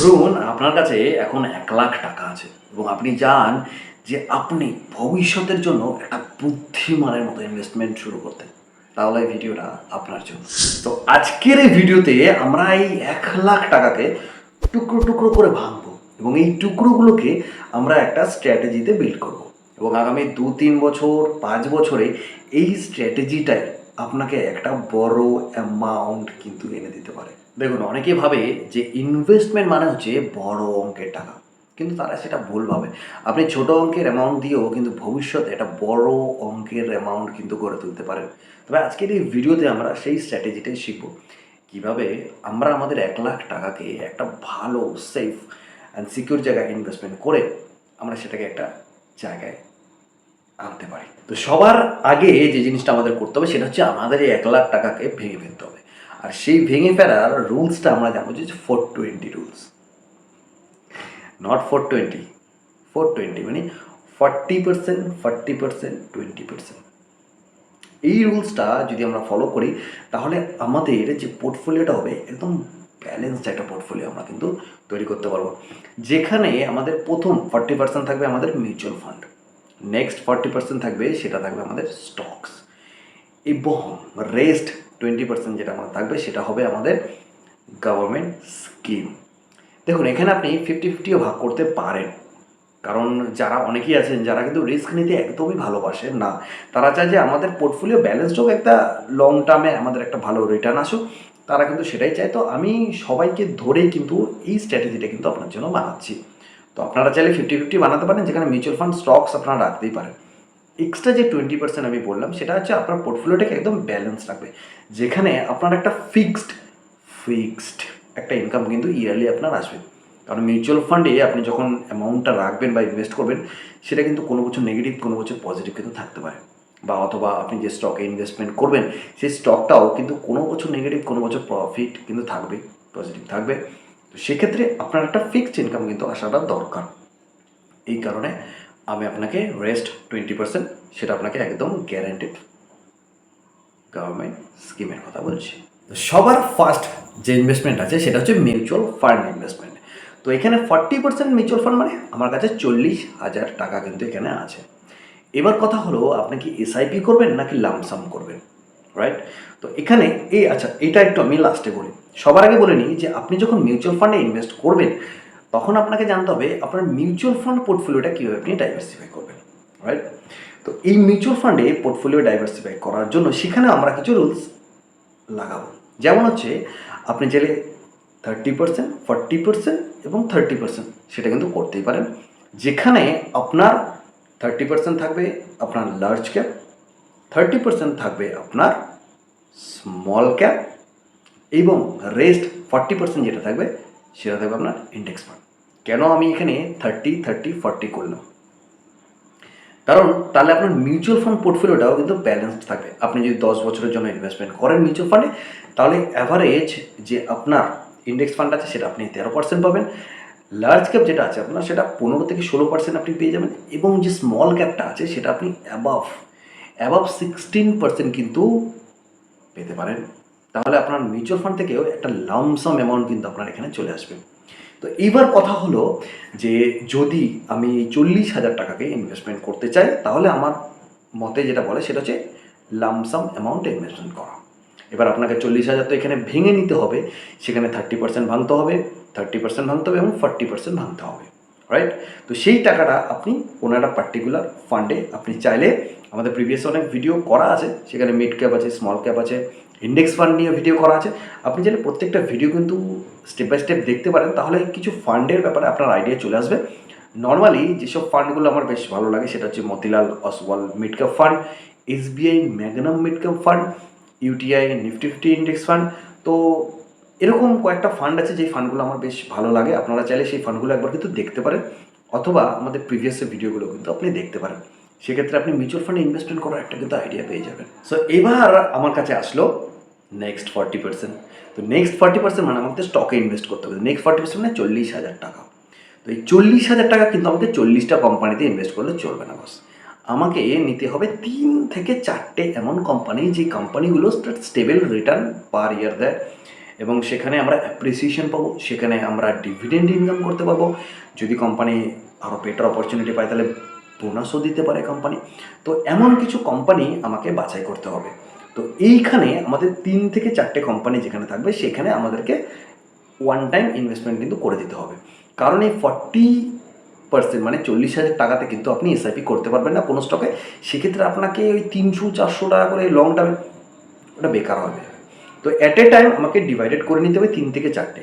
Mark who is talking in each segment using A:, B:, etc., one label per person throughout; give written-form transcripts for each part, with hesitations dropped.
A: ধরুন আপনার কাছে এখন 1,00,000 টাকা আছে এবং আপনি চান যে আপনি ভবিষ্যতের জন্য একটা বুদ্ধিমানের মতো ইনভেস্টমেন্ট শুরু করতে, তাহলে এই ভিডিওটা আপনার জন্য। তো আজকের এই ভিডিওতে আমরা এই 1,00,000 টাকাকে টুকরো টুকরো করে ভাঙবো এবং এই টুকরোগুলোকে আমরা একটা স্ট্র্যাটেজিতে বিল্ড করব এবং আগামী 2-3 বছর 5 বছরে এই স্ট্র্যাটেজিটাই আপনাকে একটা বড় অ্যামাউন্ট কিন্তু এনে দিতে পারে। দেখুন, অনেকেই ভাবে যে ইনভেস্টমেন্ট মানে হচ্ছে বড় অঙ্কের টাকা, কিন্তু তারা সেটা ভুল ভাবে। আপনি ছোট অঙ্কের অ্যামাউন্ট দিয়েও কিন্তু ভবিষ্যতে একটা বড় অঙ্কের অ্যামাউন্ট কিন্তু গড়ে তুলতে পারেন। তবে আজকের এই ভিডিওতে আমরা সেই স্ট্র্যাটেজিটাই শিখব, কীভাবে আমরা আমাদের 1,00,000 টাকাকে একটা ভালো সেফ অ্যান্ড সিকিউর জায়গায় ইনভেস্টমেন্ট করে আমরা সেটাকে একটা জায়গায় আনতে পারি। তো সবার আগে যে জিনিসটা আমাদের করতে হবে সেটা হচ্ছে আমাদের এই 1,00,000 টাকাকে ভেঙে ফেলতে হবে। আর সেই ভেঙে ফেলার রুলসটা আমরা জানবো যে 420 রুলস, নট 420, 420 মানে 40%, 40%, 20%। এই রুলসটা যদি আমরা ফলো করি তাহলে আমাদের যে পোর্টফোলিওটা হবে একদম ব্যালেন্সড একটা পোর্টফোলিও আমরা কিন্তু তৈরি করতে পারবো, যেখানে আমাদের প্রথম 40% থাকবে আমাদের মিউচুয়াল ফান্ড, নেক্সট 40% থাকবে সেটা থাকবে আমাদের স্টকস, এবং রেস্ট 20% যেটা আমাদের থাকবে সেটা হবে আমাদের গভর্নমেন্ট স্কিম। দেখুন, এখানে আপনি 50-50ও ভাগ করতে পারেন, কারণ যারা অনেকেই আছেন যারা কিন্তু রিস্ক নিতে একদমই ভালোবাসেন না, তারা চায় যে আমাদের পোর্টফোলিও ব্যালেন্সড হোক, একটা লং টার্মে আমাদের একটা ভালো রিটার্ন আসুক, তারা কিন্তু সেটাই চায়। তো আমি সবাইকে ধরেই কিন্তু এই স্ট্র্যাটেজিটা কিন্তু আপনার জন্য বানাচ্ছি। তো আপনারা চাইলে 50-50 বানাতে পারেন, যেখানে মিউচুয়াল ফান্ড স্টকস আপনারা রাখতেই পারেন। এক্সট্রা যে 20% আমি বললাম সেটা হচ্ছে আপনার পোর্টফোলিওটাকে একদম ব্যালেন্স রাখবে, যেখানে আপনার একটা ফিক্সড একটা ইনকাম কিন্তু ইয়ারলি আপনার আসবে। কারণ মিউচুয়াল ফান্ডে আপনি যখন অ্যামাউন্টটা রাখবেন বা ইনভেস্ট করবেন, সেটা কিন্তু কোনো বছর নেগেটিভ, কোনো বছর পজিটিভ কিন্তু থাকতে পারে, বা অথবা আপনি যে স্টকে ইনভেস্টমেন্ট করবেন সেই স্টকটাও কিন্তু কোনো বছর নেগেটিভ, কোনো বছর প্রফিট কিন্তু থাকবে, পজিটিভ থাকবে। তো সেক্ষেত্রে আপনার একটা ফিক্সড ইনকাম কিন্তু আসাটা দরকার। এই কারণে আমি আপনাকে রেস্ট 20% সেটা আপনাকে একদম গ্যারান্টেড গভর্নমেন্ট স্কিমের কথা বলছি। সবার ফার্স্ট যে ইনভেস্টমেন্ট আছে সেটা হচ্ছে মিউচুয়াল ফান্ড ইনভেস্টমেন্ট। তো এখানে 40% মিউচুয়াল ফান্ড মানে আমার কাছে 40,000 টাকা কিন্তু এখানে আছে। এবার কথা হলো, আপনি কি এসআইপি করবেন নাকি লামসাম করবেন, রাইট? তো এখানে আচ্ছা, এটা একটু আমি লাস্টে বলি। সবার আগে বলে নিই যে আপনি যখন মিউচুয়াল ফান্ডে ইনভেস্ট করবেন তখন আপনাকে জানতে হবে আপনার মিউচুয়াল ফান্ড পোর্টফোলিওটা কীভাবে আপনি ডাইভার্সিফাই করবেন, রাইট? তো এই মিউচুয়াল ফান্ডে পোর্টফোলিও ডাইভার্সিফাই করার জন্য সেখানে আমরা কিছু রুলস লাগাবো। যেমন হচ্ছে, আপনি চাইলে 30%, 40% এবং 30% সেটা কিন্তু করতেই পারেন, যেখানে আপনার 30% থাকবে আপনার লার্জ ক্যাপ, 30% থাকবে আপনার স্মল ক্যাপ, এবং রেস্ট 40% যেটা থাকবে সেটা থাকবে আপনার ইন্ডেক্স ফান্ড। কেন আমি এখানে 30-30-40 করলাম? কারণ তাহলে আপনার মিউচুয়াল ফান্ড পোর্টফোলিওটাও কিন্তু ব্যালেন্সড থাকবে। আপনি যদি 10 বছরের জন্য ইনভেস্টমেন্ট করেন মিউচুয়াল ফান্ডে, তাহলে অ্যাভারেজ যে আপনার ইন্ডেক্স ফান্ড আছে সেটা আপনি 13% পাবেন, লার্জ ক্যাপ যেটা আছে আপনার সেটা 15-16% আপনি পেয়ে যাবেন, এবং যে স্মল ক্যাপটা আছে সেটা আপনি অ্যাবাভ 16% কিন্তু পেতে পারেন। তাহলে আপনার মিউচুয়াল ফান্ড থেকেও একটা লামসাম অ্যামাউন্ট কিন্তু আপনার এখানে চলে আসবে। তো এইবার কথা হলো যে যদি আমি 40,000 টাকাকে ইনভেস্টমেন্ট করতে চাই, তাহলে আমার মতে যেটা বলে সেটা হচ্ছে লামসাম অ্যামাউন্টে ইনভেস্টমেন্ট করা। এবার আপনাকে 40,000 তো এখানে ভেঙে নিতে হবে, সেখানে 30% ভাঙতে হবে, 30% ভাঙতে হবে এবং 40% ভাঙতে হবে, রাইট? তো সেই টাকাটা আপনি কোনো একটা পার্টিকুলার ফান্ডে, আপনি চাইলে আমাদের প্রিভিয়াস অনেক ভিডিও করা আছে, সেখানে মিড ক্যাপ আছে, স্মল ক্যাপ আছে, ইন্ডেক্স ফান্ড নিয়ে ভিডিও করা আছে, আপনি চাইলে প্রত্যেকটা ভিডিও কিন্তু স্টেপ বাই স্টেপ দেখতে পারেন, তাহলে কিছু ফান্ডের ব্যাপারে আপনার আইডিয়া চলে আসবে। নর্মালি যেসব ফান্ডগুলো আমার বেশ ভালো লাগে সেটা হচ্ছে Motilal Oswal mid cap fund, SBI Magnum mid cap fund, UTI Nifty 50 index fund. তো এরকম কয়েকটা ফান্ড আছে যেই ফান্ডগুলো আমার বেশ ভালো লাগে, আপনারা চাইলে সেই ফান্ডগুলো একবার কিন্তু দেখতে পারেন, অথবা আমাদের প্রিভিয়াস ভিডিওগুলো কিন্তু আপনি দেখতে পারেন। সেক্ষেত্রে আপনি মিউচুয়াল ফান্ডে ইনভেস্টমেন্ট করার একটা কিন্তু আইডিয়া পেয়ে যাবেন। সো এবার আমার কাছে আসলো নেক্সট 40%। তো নেক্সট 40% মানে আমাকে স্টকে ইনভেস্ট করতে হবে। নেক্সট 40% মানে 40,000 টাকা। তো এই 40,000 টাকা কিন্তু আমাকে 40টা কোম্পানিতে ইনভেস্ট করলে চলবে না বস। আমাকে নিতে হবে 3 থেকে 4টে এমন কোম্পানি, যে কোম্পানিগুলো স্টেবল রিটার্ন পার ইয়ার দেয় এবং সেখানে আমরা অ্যাপ্রিসিয়েশন পাবো, সেখানে আমরা ডিভিডেন্ড ইনকাম করতে পারবো। যদি কোম্পানি আরও বেটার অপরচুনিটি পায় তাহলে বোনাসও দিতে পারে কোম্পানি। তো এমন কিছু কোম্পানি আমাকে বাছাই করতে হবে। তো এইখানে আমাদের 3 থেকে 4টে কোম্পানি যেখানে থাকবে সেখানে আমাদেরকে ওয়ান টাইম ইনভেস্টমেন্ট কিন্তু করে দিতে হবে। কারণ এই 40% মানে 40,000 টাকাতে কিন্তু আপনি এসআইপি করতে পারবেন না কোনো স্টকে। সেক্ষেত্রে আপনাকে ওই 300-400 টাকা করে লং টার্মে ওটা বেকার হবে। তো অ্যাট এ টাইম আমাকে ডিভাইডেড করে নিতে হবে 3 থেকে 4টে।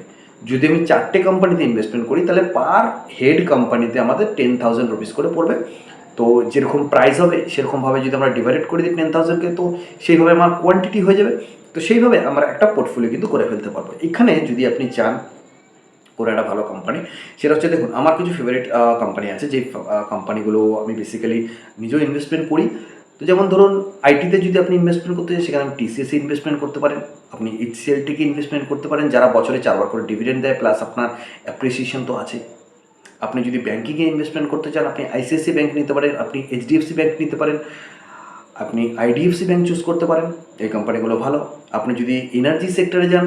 A: যদি আমি 4টে কোম্পানিতে ইনভেস্টমেন্ট করি তাহলে পার হেড কোম্পানিতে আমাদের 10,000 রুপিস করে পড়বে। তো যেরকম প্রাইস হবে সেরকমভাবে যদি আমরা ডিভাইডেড করে দিই 10,000কে, তো সেইভাবে আমার কোয়ান্টিটি হয়ে যাবে। তো সেইভাবে আমরা একটা পোর্টফোলিও কিন্তু করে ফেলতে পারবো। এখানে যদি আপনি চান কোনো একটা ভালো কোম্পানি, সেটা হচ্ছে দেখুন আমার কিছু ফেভারিট কোম্পানি আছে যেই কোম্পানিগুলো আমি বেসিক্যালি নিজেও ইনভেস্টমেন্ট করি। তো যেমন ধরুন আইটিতে যদি আপনি ইনভেস্টমেন্ট করতে চান সেখানে আপনি টিসিএসে ইনভেস্টমেন্ট করতে পারেন, আপনি এইচসিএল থেকে ইনভেস্টমেন্ট করতে পারেন যারা বছরে 4বার করে ডিভিডেন্ড দেয়, প্লাস আপনার অ্যাপ্রিসিয়েশন তো আছে। আপনি যদি ব্যাঙ্কিংয়ে ইনভেস্টমেন্ট করতে চান আপনি আইসিআইসি ব্যাঙ্ক নিতে পারেন, আপনি এইচডিএফসি ব্যাঙ্ক নিতে পারেন, আপনি আইডিএফসি ব্যাঙ্ক চুজ করতে পারেন, এই কোম্পানিগুলো ভালো। আপনি যদি এনার্জি সেক্টরে যান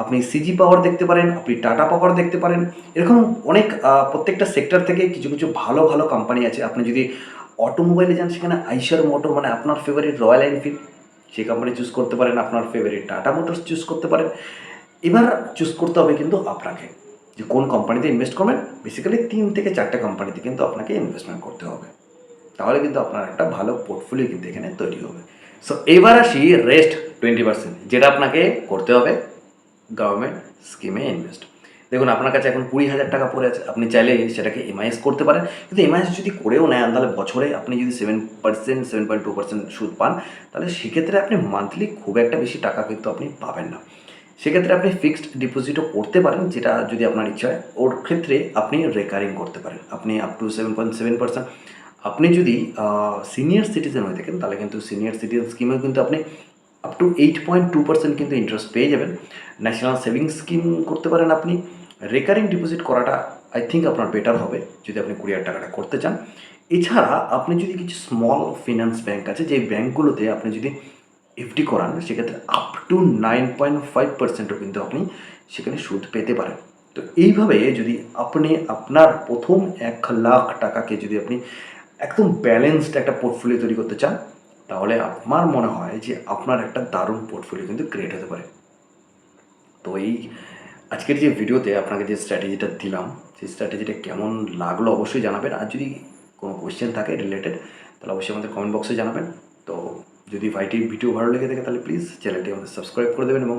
A: আপনি সিজি পাওয়ার দেখতে পারেন, আপনি টাটা পাওয়ার দেখতে পারেন। এরকম অনেক প্রত্যেকটা সেক্টর থেকে কিছু কিছু ভালো ভালো কোম্পানি আছে। আপনি যদি অটোমোবাইলে যান সেখানে আইশার মোটর মানে আপনার ফেভারিট রয়্যাল এনফিল্ড সেই কোম্পানি চুজ করতে পারেন, আপনার ফেভারিট টাটা মোটরস চুজ করতে পারেন। এবার চুজ করতে হবে কিন্তু আপনাকে যে কোন কোম্পানিতে ইনভেস্ট করবেন। বেসিক্যালি 3 থেকে 4টে কোম্পানিতে কিন্তু আপনাকে ইনভেস্টমেন্ট করতে হবে, তাহলে কিন্তু আপনার একটা ভালো পোর্টফোলিও কিন্তু এখানে তৈরি হবে। সো এবার আসি রেস্ট 20% যেটা আপনাকে করতে হবে গভর্নমেন্ট স্কিমে ইনভেস্ট। দেখুন আপনার কাছে এখন 20,000 টাকা পড়ে আছে, আপনি চাইলে সেটাকে এমআইএস করতে পারেন। কিন্তু এমআইএস যদি করেও নেন তাহলে বছরে আপনি যদি 7%, 7.2% সুদ পান তাহলে সেক্ষেত্রে আপনি মান্থলি খুব একটা বেশি টাকা কিন্তু আপনি পাবেন না। সেক্ষেত্রে আপনি ফিক্সড ডিপোজিটও করতে পারেন, যেটা যদি আপনার ইচ্ছা হয়। ওর ক্ষেত্রে আপনি রেকারিং করতে পারেন, আপনি আপ টু 7.7%। আপনি যদি সিনিয়র সিটিজেন হয়ে থাকেন তাহলে কিন্তু সিনিয়র সিটিজেন স্কিমেও কিন্তু আপনি আপ টু 8.2% কিন্তু ইন্টারেস্ট পেয়ে যাবেন। ন্যাশনাল সেভিংস স্কিম করতে পারেন আপনি। রেকারিং ডিপোজিট করাটা আই থিঙ্ক আপনার বেটার হবে যদি আপনি 20,000 টাকাটা করতে চান। এছাড়া আপনি যদি কিছু স্মল ফিনান্স ব্যাঙ্ক আছে যে ব্যাঙ্কগুলোতে আপনি যদি এফডি করান সেক্ষেত্রে আপ টু 9.5%ও কিন্তু আপনি সেখানে সুদ পেতে পারেন। তো এইভাবে যদি আপনি আপনার প্রথম 1,00,000 টাকাকে যদি আপনি একদম ব্যালেন্সড একটা পোর্টফোলিও তৈরি করতে চান তাহলে আমার মনে হয় যে আপনার একটা দারুণ পোর্টফোলিও কিন্তু ক্রিয়েট হতে পারে। তো এই আজকের যে ভিডিওতে আপনাকে যে স্ট্র্যাটেজিটা দিলাম সেই স্ট্র্যাটেজিটা কেমন লাগলো অবশ্যই জানাবেন। আর যদি কোনো কোয়েশ্চেন থাকে রিলেটেড তাহলে অবশ্যই আমাদের কমেন্ট বক্সে জানাবেন। তো যদি ভাইটির ভিডিও ভালো লেগে থাকে তাহলে প্লিজ চ্যানেলটি আমাদের সাবস্ক্রাইব করে দেবেন এবং